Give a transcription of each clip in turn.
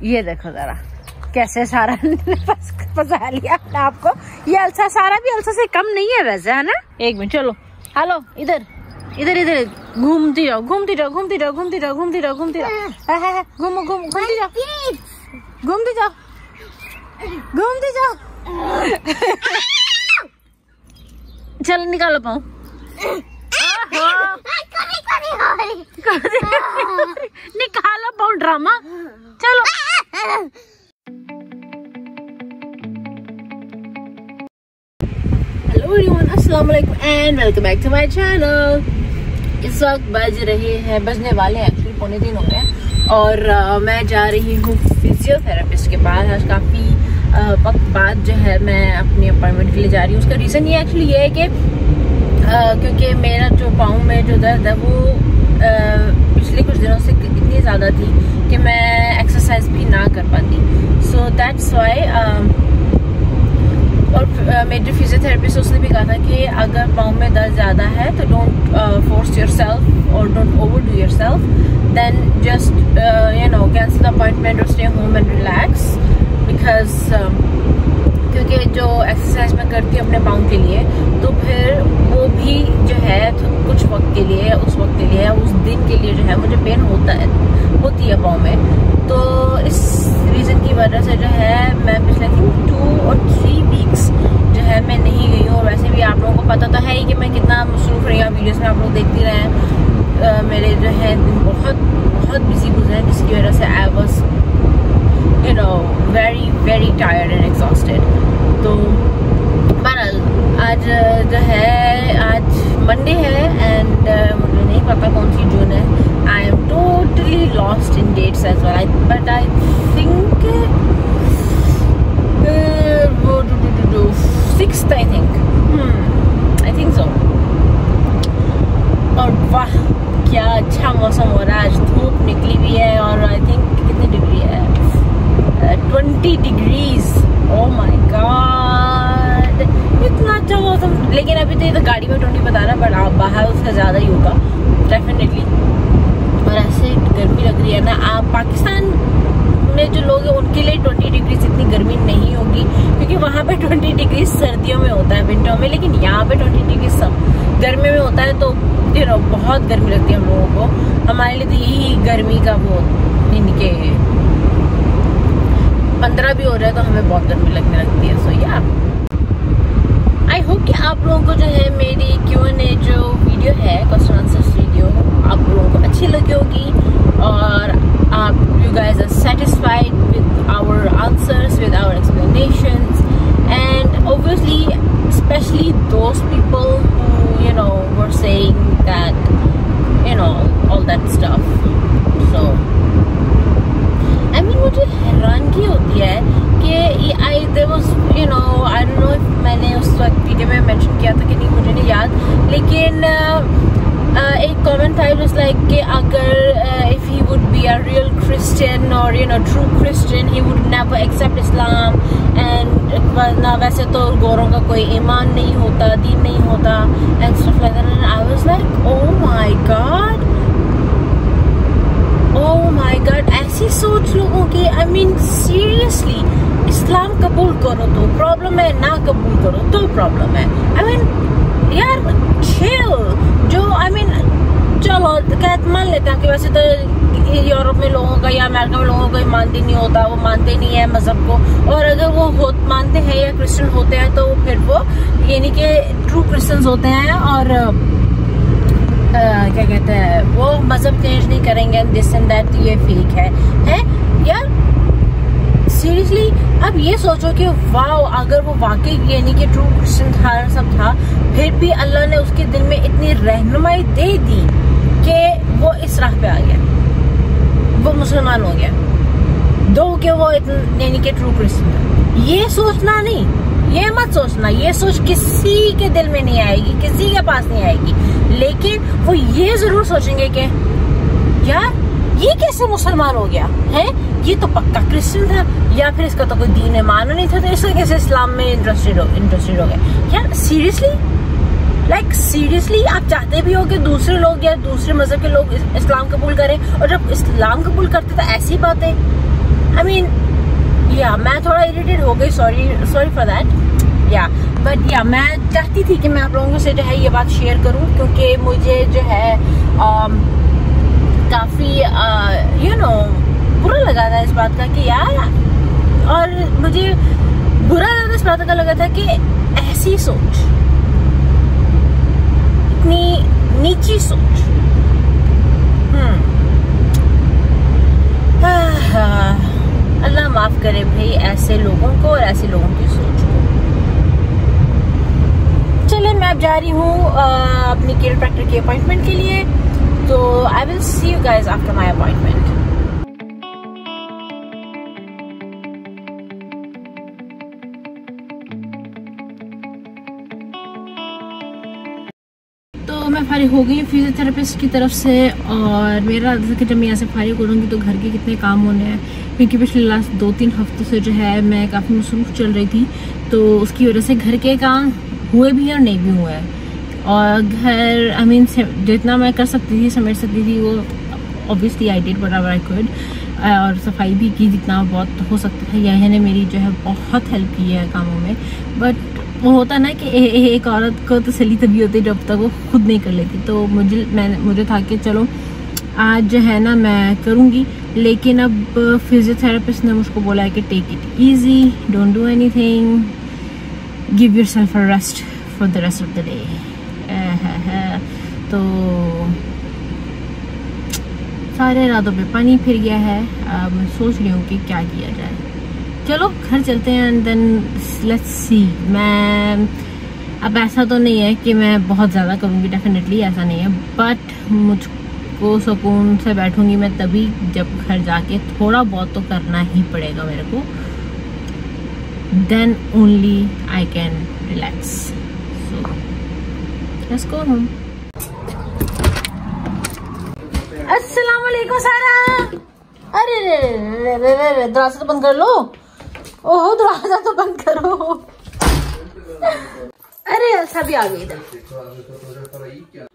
ये देखो जरा कैसे सारा फंसा लिया अपने आपको। ये अलसा सारा भी अलसा से कम नहीं है वैसे, है ना। एक मिनट चलो, हेलो इधर इधर इधर घूमती जाओ घूमती जाओ घूमती जाओ घूमती जाओ घूमती जाओ घूमती जाओ घूमो घूमती जाओ घूमती जाओ घूमती जाओ। चलो निकालो पाऊँ। निकालो पाऊँ ड्रामा। चलो हेलो एवरीवन, अस्सलाम वालेकुम and welcome back to my channel. इस वक्त बजने वाले हैं एक्चुअली 2:45 हो गए हैं और मैं जा रही हूँ फिजियोथेरेपिस्ट के पास। आज काफ़ी वक्त बाद जो है मैं अपनी अपॉइंटमेंट के लिए जा रही हूँ। उसका रीज़न ये एक्चुअली ये है कि क्योंकि मेरा जो पाँव में जो दर्द है वो पिछले कुछ दिनों से इतनी ज़्यादा थी कि मैं एक्सरसाइज भी ना कर पाती। सो दैट्स वाई और मेरे जो फिजियोथेरेपिस्ट उसने भी कहा था कि अगर पाँव में दर्द ज़्यादा है तो डोंट फोर्स योरसेल्फ और don't overdo yourself, then just cancel the appointment और stay home and relax. Because क्योंकि जो एक्सरसाइज मैं करती हूँ अपने पाँव के लिए तो फिर वो भी जो है कुछ वक्त के लिए, उस वक्त के लिए, उस दिन के लिए जो है मुझे पेन होती है पाँव में। तो इस रीज़न की वजह से जो है मैं पिछले 2 और 3 वीक्स जो है मैं नहीं गई हूँ। और वैसे भी आप लोगों को पता तो है ही कि मैं कितना मसरूफ़ रही हूँ। वीडियोस में आप लोग देखते रहे हैं मेरे जो है दिन बहुत बिजी गुजरे, जिसकी वजह से I was very tired and exhausted. तो बहरहाल आज जो है आज मंडे है एंड मुझे नहीं पता कौन सी जून है। I am totally lost in dates as well, but I think 6th I think so. और वाह क्या अच्छा मौसम हो रहा है। आज धूप निकली हुई है और आई थिंक कितनी डिग्री है, 20 डिग्रीज। ओह माय गॉड, इतना अच्छा मौसम। लेकिन अभी तो ये तो गाड़ी में 20 बता रहा है, बट आप बाहर उसका ज़्यादा ही होगा डेफिनेटली। और ऐसे गर्मी लग रही है ना। आप पाकिस्तान में जो लोग हैं उनके लिए 20 डिग्री इतनी गर्मी नहीं होगी, क्योंकि वहाँ पे 20 डिग्री सर्दियों में होता है, विंटर में। लेकिन यहाँ पे 20 डिग्री सब गर्मी में होता है। तो बहुत गर्मी लगती है हम लोगों को। हमारे लिए तो यही गर्मी का वो इनके 15 भी हो जाए तो हमें बहुत गर्मी लगने लगती है। सो या आई होप कि आप लोगों को जो है मेरी Q&A जो वीडियो है, क्वेश्चन आंसर्स वीडियो, आप लोगों को अच्छी लगी होगी और you guys are satisfied with our answers, with our explanations, and obviously especially those people who were saying that all that stuff. So I mean मुझे हैरानगी होती है कि there was I don't know if मैंने उस वक्त video में mention किया था कि नहीं, मुझे नहीं याद। लेकिन एक कमेंट था, was like कि अगर if he would be a real Christian or true Christian, he would never accept Islam, and वरना वैसे तो गोरों का कोई ईमान नहीं होता, दीन नहीं होता, and stuff like that. And I was like, oh my god, ऐसी सोच लोगों की। I mean seriously, इस्लाम कबूल करो तो प्रॉब्लम है, ना कबूल करो तो प्रॉब्लम है। I mean यार chill। जो चलो मान लेते हैं कि वैसे तो यूरोप में लोगों का या अमेरिका में लोगों को मानते नहीं होता, वो मानते नहीं है मजहब को। और अगर वो मानते हैं या क्रिश्चियन होते हैं तो फिर वो यानी कि ट्रू क्रिश्चियंस होते हैं और क्या कहते हैं वो मजहब चेंज नहीं करेंगे, दिस एंड दैट, ये फेक है यार सीरियसली। अब ये सोचो कि वाओ, अगर वो वाकई यानी कि ट्रू क्रिश्चियन था, सब था, फिर भी अल्लाह ने उसके दिल में इतनी रहनुमाई दे दी कि वो इस राह पे आ गया, वो मुसलमान हो गया, दो कि वो यानी कि ट्रू क्रिश्चियन था। ये सोचना नहीं, ये मत सोचना, ये सोच किसी के दिल में नहीं आएगी, किसी के पास नहीं आएगी। लेकिन वो ये जरूर सोचेंगे कि यार ये कैसे मुसलमान हो गया है, ये तो पक्का क्रिश्चियन था, या फिर इसका तो कोई दीन ईमान नहीं था, तो इसका कैसे इस्लाम में इंटरेस्टेड हो गया। यार सीरियसली आप चाहते भी हो कि दूसरे लोग या दूसरे मजहब के लोग इस्लाम कबूल करें, और जब इस्लाम कबूल करते तो ऐसी बातें आई मीन या मैं थोड़ा इरिटेट हो गई, सॉरी फॉर दैट या, बट या मैं चाहती थी कि मैं आप लोगों से जो है ये बात शेयर करूं, क्योंकि मुझे जो है काफ़ी यू नो बुरा लगा था इस बात का कि यार, और मुझे बुरा ज़्यादा इस बात का लगा था कि ऐसी सोच, इतनी नीची सोच, अल्लाह माफ करे भाई ऐसे लोगों को और ऐसे लोगों की सोच को। चलिए मैं अब जा रही हूँ अपनी किरोप्रैक्टर की अपॉइंटमेंट के लिए, तो I will see you guys after my appointment. तो मैं फारिग हो गई फिजियोथेरेपिस्ट की तरफ से, और मेरा जैसे कि जब मैं यहाँ से फारिग हो रहूँगी तो घर के कितने काम होने हैं, क्योंकि पिछले लास्ट 2-3 हफ्तों से जो है मैं काफ़ी मसरूफ़ चल रही थी, तो उसकी वजह से घर के काम हुए भी और नहीं भी हुए हैं। और घर आई मीन जितना मैं कर सकती थी, समेट सकती थी, वो obviously I did whatever I could, और सफाई भी की जितना बहुत हो सकता था। यह ने मेरी जो है बहुत हेल्प की है कामों में, बट वो होता ना कि एक औरत को तसल्ली तभी होती जब तक वो खुद नहीं कर लेती। तो मुझे था कि चलो आज जो है ना मैं करूँगी, लेकिन अब फिजियोथेरेपिस्ट ने मुझको बोला है कि take it easy, don't do anything, give yourself a rest for the rest of the day. तो सारे रातों पे पानी फिर गया है। मैं सोच रही हूँ कि क्या किया जाए। चलो घर चलते हैं एंड देन लेट्स सी। मैं अब ऐसा तो नहीं है कि मैं बहुत ज़्यादा करूँगी, डेफिनेटली ऐसा नहीं है, बट मुझको सुकून से बैठूँगी मैं तभी जब घर जाके थोड़ा बहुत तो करना ही पड़ेगा मेरे को, then only I can relax. So let's go home. अस्सलाम वालेकुम सारा। अरे रे दरवाजा तो बंद कर लो। ओहो दरवाजा तो बंद करो। अरे सभी आ गई इधर।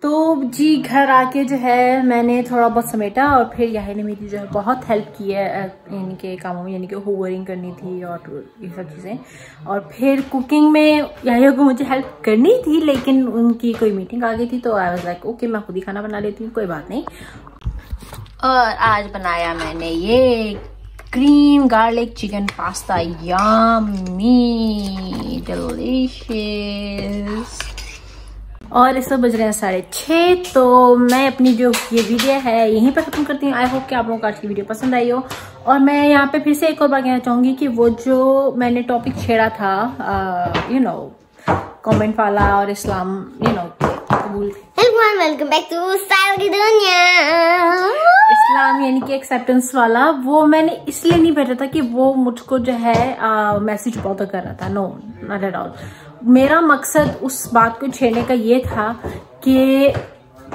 तो जी घर आके जो है मैंने थोड़ा बहुत समेटा, और फिर यही ने मेरी जो है बहुत हेल्प की है इनके कामों में, यानी कि होवरिंग करनी थी और ये सब चीज़ें। और फिर कुकिंग में यही को मुझे हेल्प करनी थी, लेकिन उनकी कोई मीटिंग आ गई थी, तो आई वाज लाइक ओके मैं खुद ही खाना बना लेती हूँ, कोई बात नहीं। और आज बनाया मैंने ये cream garlic chicken pasta, yummy delicious. और इस बज रहे हैं 6:30, तो मैं अपनी जो ये वीडियो है यहीं पर खत्म करती हूँ। आई होप कि आप लोगों को आज की वीडियो पसंद आई हो। और मैं यहाँ पे फिर से एक और बार कहना चाहूंगी कि वो जो मैंने टॉपिक छेड़ा था यू नो कमेंट वाला और इस्लाम यू नो कबूल, वेलकम बैक टू स्टाइल की दुनिया, इस्लाम यानी कि एक्सेप्टेंस वाला, वो मैंने इसलिए नहीं भेजा था कि वो मुझको जो है मैसेज बहुत कर रहा था। No not at all. मेरा मकसद उस बात को छेड़ने का ये था कि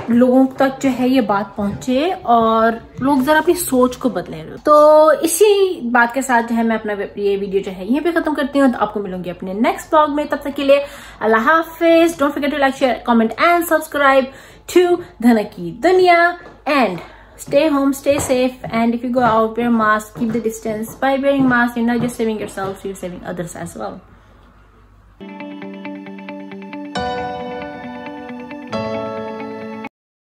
लोगों तक जो है ये बात पहुंचे और लोग जरा अपनी सोच को बदलें। तो इसी बात के साथ जो है मैं अपना ये वीडियो जो है यहीं पे खत्म करती हूँ। तो आपको मिलूंगी अपने नेक्स्ट ब्लॉग में, तब तक के लिए अल्लाह हाफिज। Don't forget to like, share, comment and subscribe to Dhanak की दुनिया, and stay home, stay safe, and if you go out, wear a mask, keep the distance. By wearing mask, you're not just saving yourself, you're saving others as well.